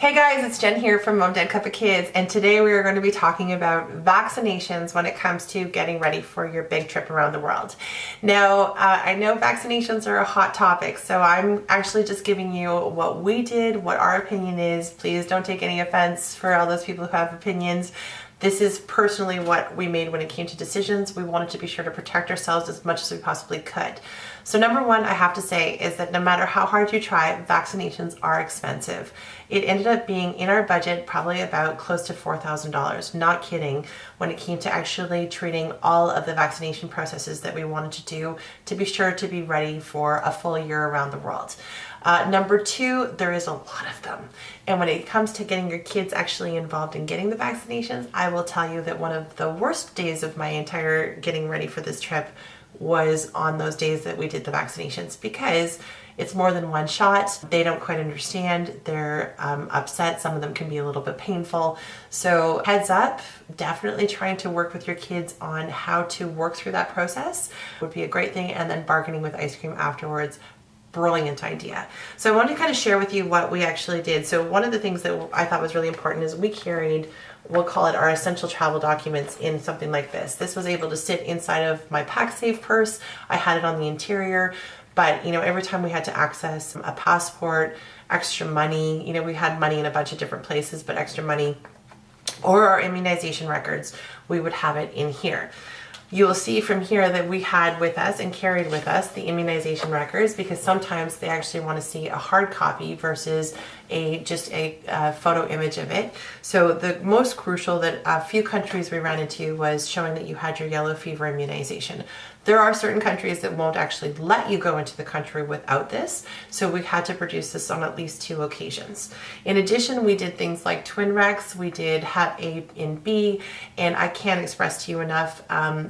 Hey guys, it's Jen here from Mom Dad Cup of Kids, and today we are going to be talking about vaccinations when it comes to getting ready for your big trip around the world. Now, I know vaccinations are a hot topic, so I'm actually just giving you what we did, what our opinion is. Please don't take any offense for all those people who have opinions. This is personally what we made when it came to decisions. We wanted to be sure to protect ourselves as much as we possibly could. So number one, I have to say, is that no matter how hard you try, vaccinations are expensive. It ended up being in our budget probably about close to $4,000, not kidding, when it came to actually treating all of the vaccination processes that we wanted to do to be sure to be ready for a full year around the world. Number two, there is a lot of them. And when it comes to getting your kids actually involved in getting the vaccinations, I will tell you that one of the worst days of my entire getting ready for this trip was on those days that we did the vaccinations, because it's more than one shot. They don't quite understand. They're upset. Some of them can be a little bit painful. So heads up, definitely trying to work with your kids on how to work through that process would be a great thing. And then bargaining with ice cream afterwards, brilliant idea. So I wanted to kind of share with you what we actually did. So one of the things that I thought was really important is we carried, we'll call it our essential travel documents, in something like this. This was able to sit inside of my PackSafe purse. I had it on the interior, but every time we had to access a passport, extra money, we had money in a bunch of different places, but extra money, or our immunization records, we would have it in here. You will see from here that we had with us and carried with us the immunization records, because sometimes they actually want to see a hard copy versus just a photo image of it. So the most crucial that a few countries we ran into was showing that you had your yellow fever immunization. There are certain countries that won't actually let you go into the country without this, so we had to produce this on at least 2 occasions. In addition, we did things like twin recs, we did Hep A and B, and I can't express to you enough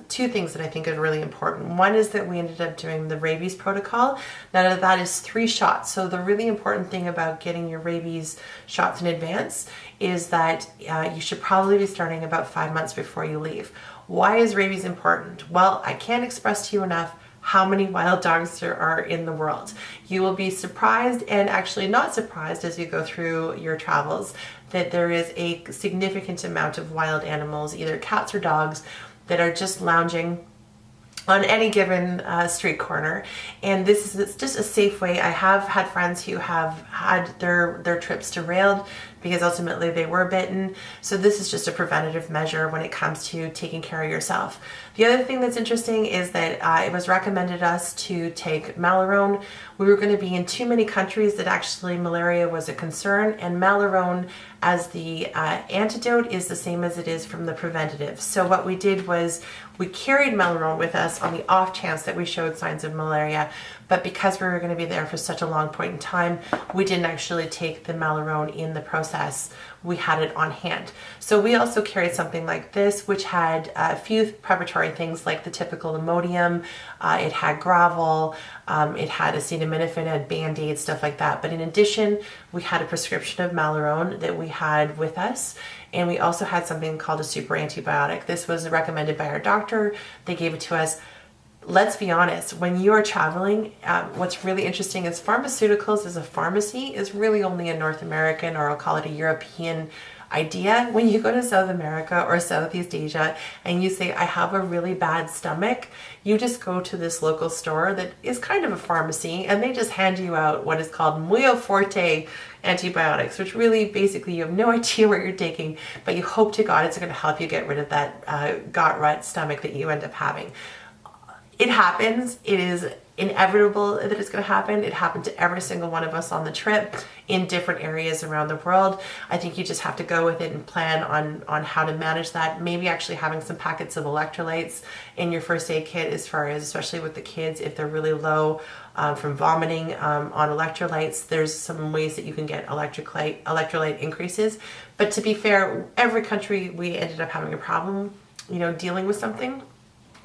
2 things that I think are really important. One is that we ended up doing the rabies protocol. Now that is 3 shots, so the really important thing about getting your rabies shots in advance is that you should probably be starting about 5 months before you leave. Why is rabies important? Well, I can't express to you enough how many wild dogs there are in the world. You will be surprised, and actually not surprised, as you go through your travels, that there is a significant amount of wild animals, either cats or dogs, that are just lounging on any given street corner. And this is just a safe way. I have had friends who have had their trips derailed because ultimately they were bitten. So this is just a preventative measure when it comes to taking care of yourself. The other thing that's interesting is that it was recommended us to take Malarone. We were going to be in too many countries that actually malaria was a concern, and Malarone as the antidote is the same as it is from the preventative. So what we did was we carried Malarone with us on the off chance that we showed signs of malaria, but because we were going to be there for such a long point in time, we didn't actually take the Malarone in the process. We had it on hand. So we also carried something like this, which had a few preparatory things like the typical Imodium, it had gravel, it had acetaminophen, it had Band-Aids, stuff like that. But in addition, we had a prescription of Malarone that we had with us. And we also had something called a super antibiotic. This was recommended by our doctor. They gave it to us. Let's be honest, when you are traveling, what's really interesting is pharmaceuticals as a pharmacy is really only a North American, or I'll call it a European idea. When you go to South America or Southeast Asia and you say, I have a really bad stomach, you just go to this local store that is kind of a pharmacy, and they just hand you out what is called muy forte antibiotics, which really basically you have no idea what you're taking, but you hope to God it's going to help you get rid of that gut rut stomach that you end up having. It happens. It is inevitable that it's going to happen. It happened to every single one of us on the trip in different areas around the world. I think you just have to go with it and plan on how to manage that. Maybe actually having some packets of electrolytes in your first aid kit, as far as, especially with the kids, if they're really low from vomiting on electrolytes, there's some ways that you can get electrolyte increases. But to be fair, every country we ended up having a problem, dealing with something.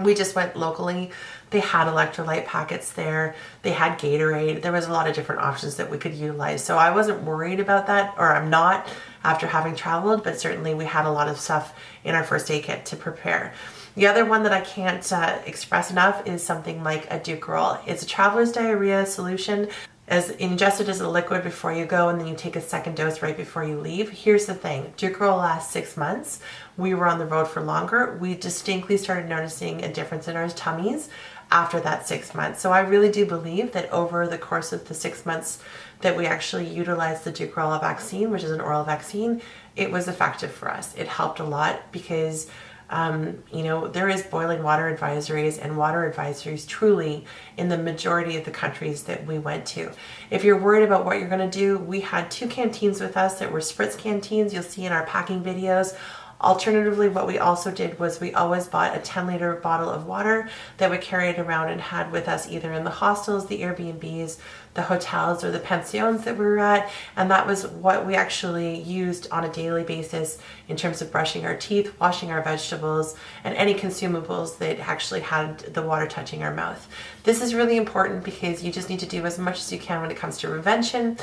We just went locally. They had electrolyte packets there. They had Gatorade. There was a lot of different options that we could utilize. So I wasn't worried about that, or I'm not after having traveled, but certainly we had a lot of stuff in our first aid kit to prepare. The other one that I can't express enough is something like a Duke Roll. It's a traveler's diarrhea solution. as ingested as a liquid before you go, and then you take a second dose right before you leave. Here's the thing, during the last 6 months, we were on the road for longer. We distinctly started noticing a difference in our tummies after that 6 months. So I really do believe that over the course of the 6 months that we actually utilized the Dukoral vaccine, which is an oral vaccine, it was effective for us. It helped a lot because there is boiling water advisories and water advisories truly in the majority of the countries that we went to. If you're worried about what you're going to do, we had 2 canteens with us that were spritz canteens. You'll see in our packing videos. Alternatively, what we also did was we always bought a 10-liter bottle of water that we carried around and had with us either in the hostels, the Airbnbs, the hotels, or the pensions that we were at. And that was what we actually used on a daily basis in terms of brushing our teeth, washing our vegetables, and any consumables that actually had the water touching our mouth. This is really important because you just need to do as much as you can when it comes to prevention.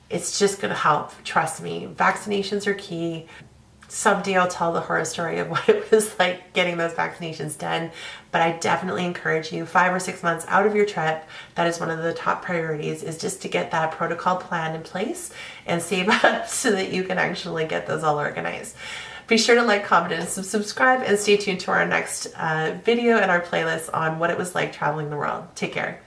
It's just going to help. Trust me. Vaccinations are key. Someday I'll tell the horror story of what it was like getting those vaccinations done, but I definitely encourage you 5 or 6 months out of your trip. That is one of the top priorities, is just to get that protocol plan in place and save up so that you can actually get those all organized. Be sure to like, comment, and subscribe, and stay tuned to our next video and our playlist on what it was like traveling the world. Take care.